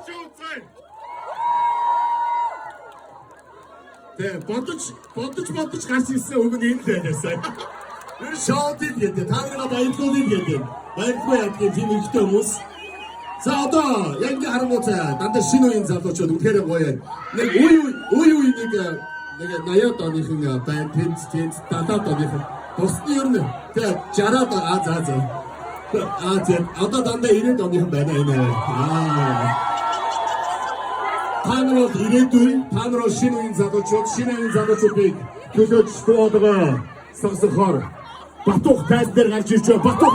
үзье. Тэг бодож гарч ирсэн үг нь энэ л байнасаа. Тэр шоуд л гэдэг. Та нарыг баярлуулъя гэдэг. Баярлалаа ядгийн тийм ихтэй хүмүүс. За одоо яг ингэ харангуйцаа дандаа шинэ үеийн залуучууд үнэхээр гоё. Нэг үе нэг 80-аад оныхон банд тэнд 70-аад оныхон тусны ер нь тэг 60-аад за одоо дандаа 90-аад оныхон байна энэ. Та нар бол ирээдүйн та нар шинэ үеийн залуучуудыг төлөөж боодгоо сонсохоор Батух тайз дээр гарч ирж байгаа. Батух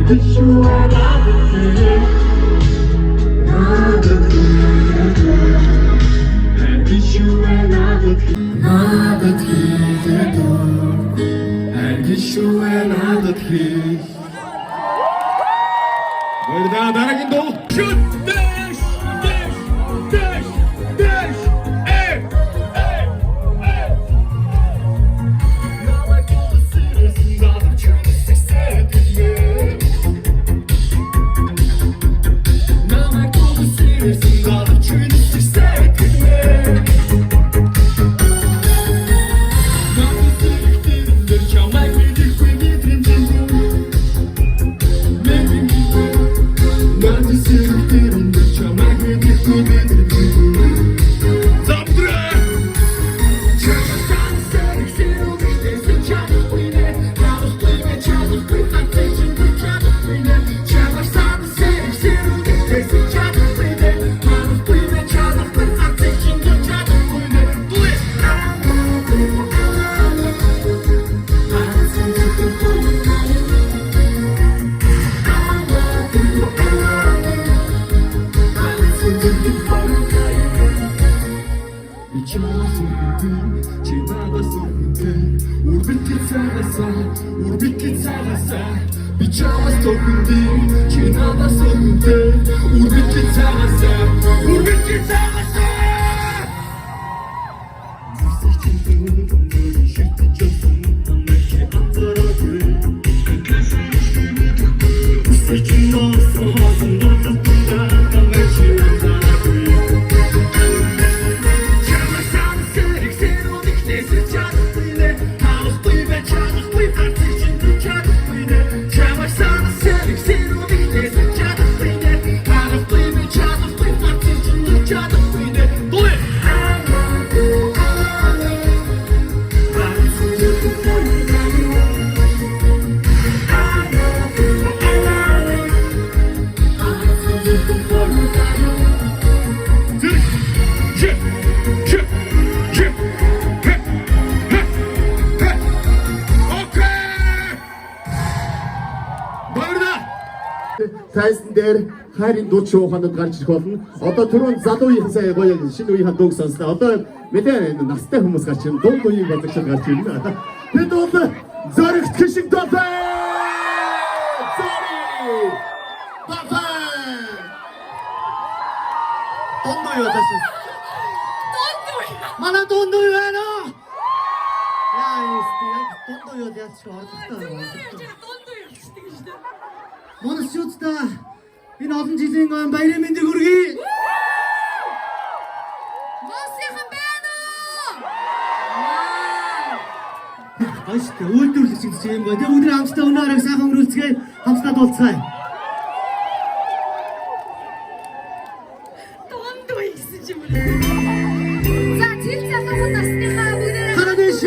wish you another day. Another day. I wish you another day. Another day. I wish you another day. Burada daragin dolu. Şut! Deş! Deş! Deş! Deş! Ey! Ey! Ey! Now I go to cities, now I'm trying to stay sad again. Now I go to cities, now I'm trying to stay sad again. Now the city didn't let you make me do anything to you. Make me do. Now the city didn't let you make me do anything to you. Zamdra! Тайсан дээр хайрын дуу чууханд гарч ирэх болно. Одоо түрүүн залуу үеийн сая гоё шинэ үеийн дууг сонсноо. Одоо мэдээ настай хүмүүс гарч ирнэ. Дунд үеийн бодлогч гарч ирнэ. Бид бол зоригт гişиг дулаа. Зориг. Бафаа. Дунд үе удаас. Манай дунд үе байна. Яа, яг дунд үе удаас ордогтой. Монсчуудаа энэ олон жилийн баярын мэндийг хүргэе. Монсийнхан байна уу? Баяртай үйлдвэрлэж гэж юм байна. Тэгээ өдөр хамтдаа өнөөрөө сайхан өнгөрүүлцгээе. Хамтдаа дуулцгаая. Дундгүй гэсэн ч юм уу. За тэр залуухан насныхаа бүгдээ Харадэш.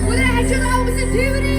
Бүгдээ хажуугаа үгүй тэрвэрээ.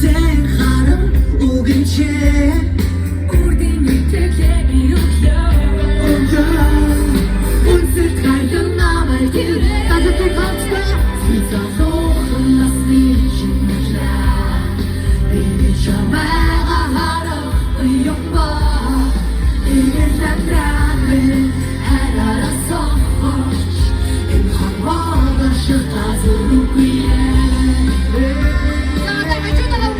Sen harım o gün çe Kurdin tek drömmen här är en sommar. En harmoner skjuta så roligt. Ja, det var ju det där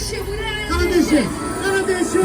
Lucy. Kanadesi.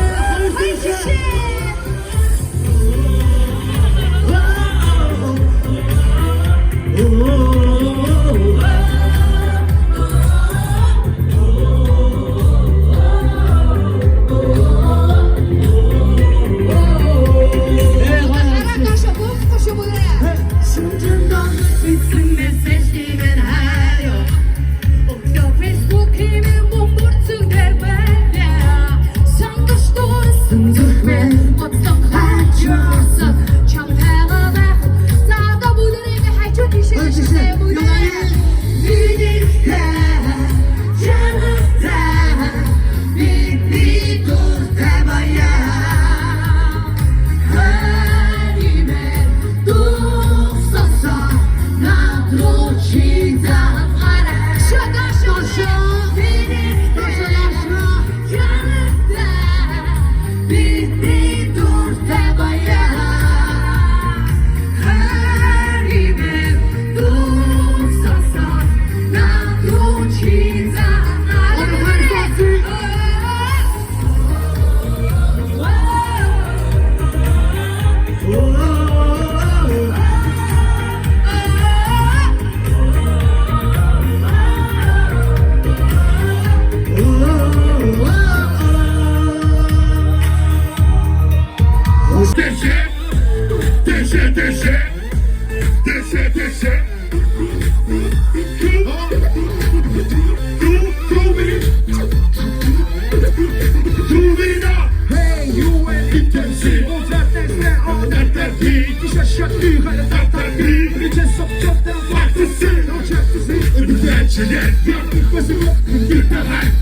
Geçilir Yaptık başımı Bir de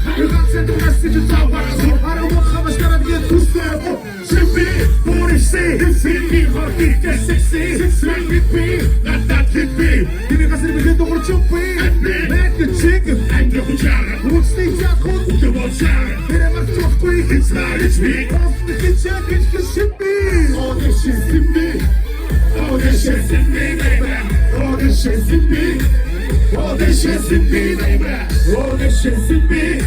Hayırdan sen de mesajı sağlarsın Arama kavaşlara diye tuzlar Şimdi bu işi Seni hafif de seksi Sen gibi Neden gibi Dini kasını bilin doğru çöpü Ben küçük Ben de kucağına Uçlayacak kod Uçlayacak Veremez çok koyu Hiçler hiçbir Aslında geçecek hiç şimdi O geçirsin mi O geçirsin mi O geçirsin mi Oh, this shit's in me, baby. Oh, this shit's in me.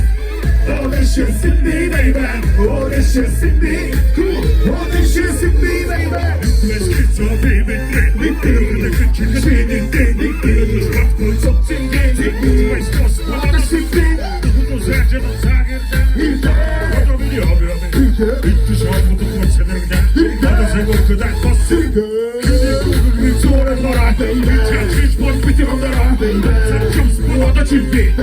Oh, this shit's in me, baby. Oh, this shit's in me. Cool. Oh, this shit's in me, baby. Let's get your baby. We feel the good kids in it. We feel the good something. We waste us on the city. Who's that? You're not talking about. What do we do? Bitti şu an bu maçlarında. Bana sen o kadar basit. Bir sonra para. Hiç boş bitir onlara. Sen kimsin bu oda çimpi.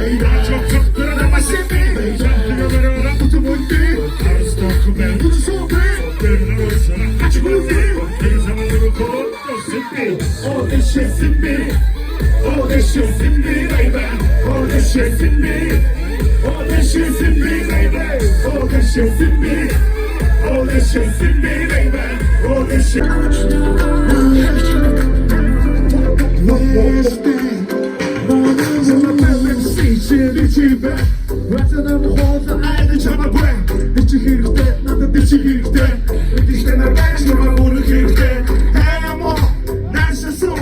Çok çok kırana maşimpi. Şarkıya ver ara kutu mundi. Arıstoku ben kutu soğuki. Derine orsana kaçı mundi. Bir zaman bunu kol dosimpi. O deşesin mi? O deşesin mi baby? O deşesin mi? O deşesin mi baby? O deşesin mi? O deşesin mi baby? O deşesin 집에 완전한 혼자 알들 잡아봐 빛이 흐를 때 나도 빛이 흐를 때 빛이 날 맹세만 모르길 때 해모 난 스스로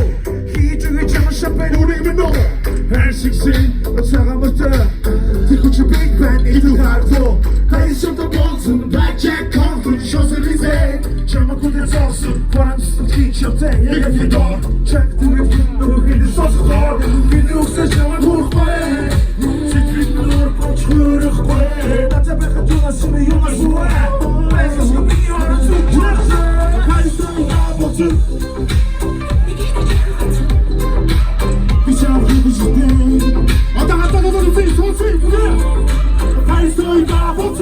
희중을 잠시만 우리는 너 한식신 너 차가웠다 뒤꿈치 빅반 이두하고 가있었던 모습은 blackjack conflict 셔슬리세 젊은 군대 소스 보란 짓은 지쳤대 얘가 더 착들을 분노 흔들 소스 더 흔들 옥사 정말 후회 terug dat heb ik gedaan als je me jongens voor mij is een miljoen zoek ga je dan niet avond wie zou je bezitten wat dan gaat dat dan een feest van zin ga je dan niet avond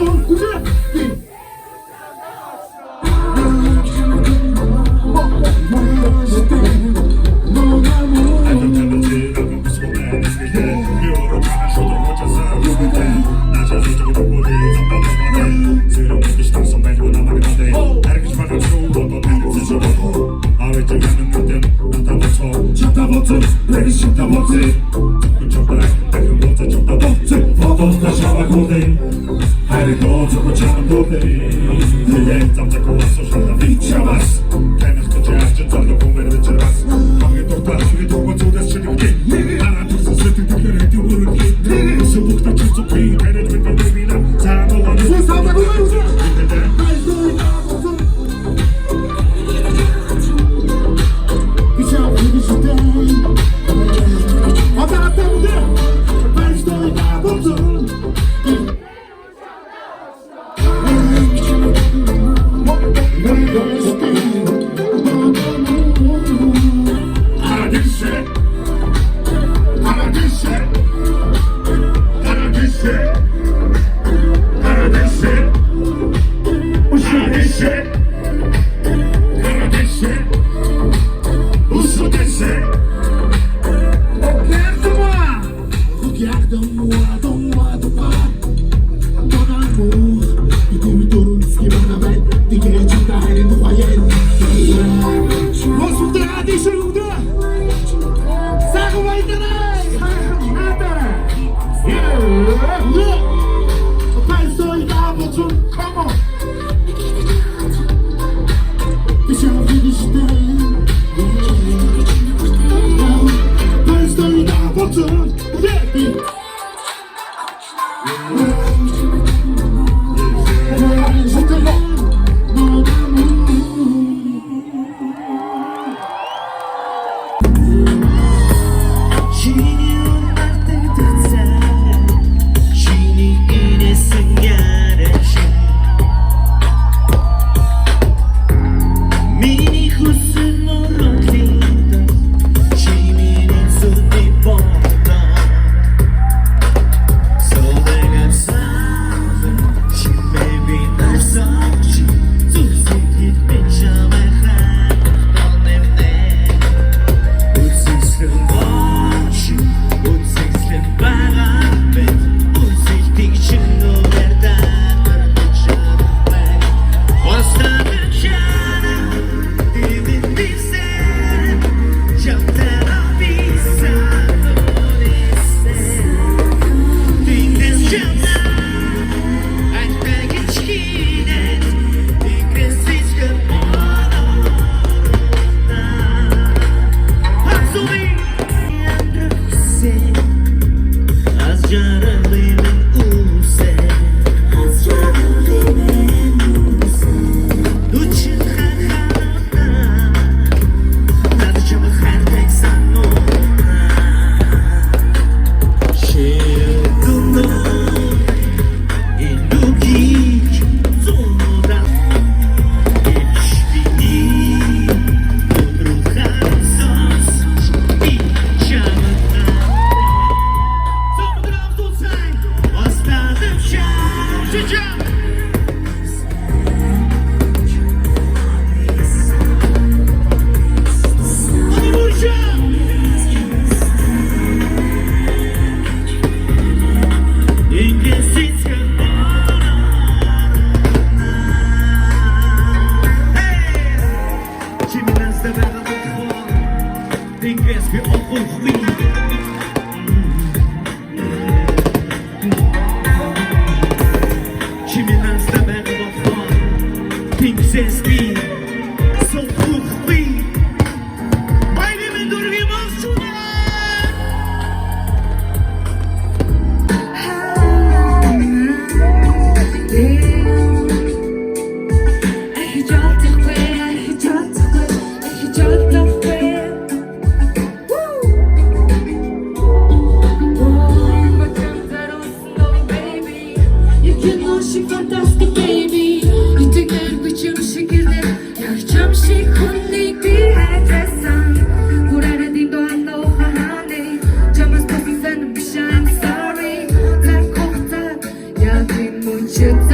мучиться.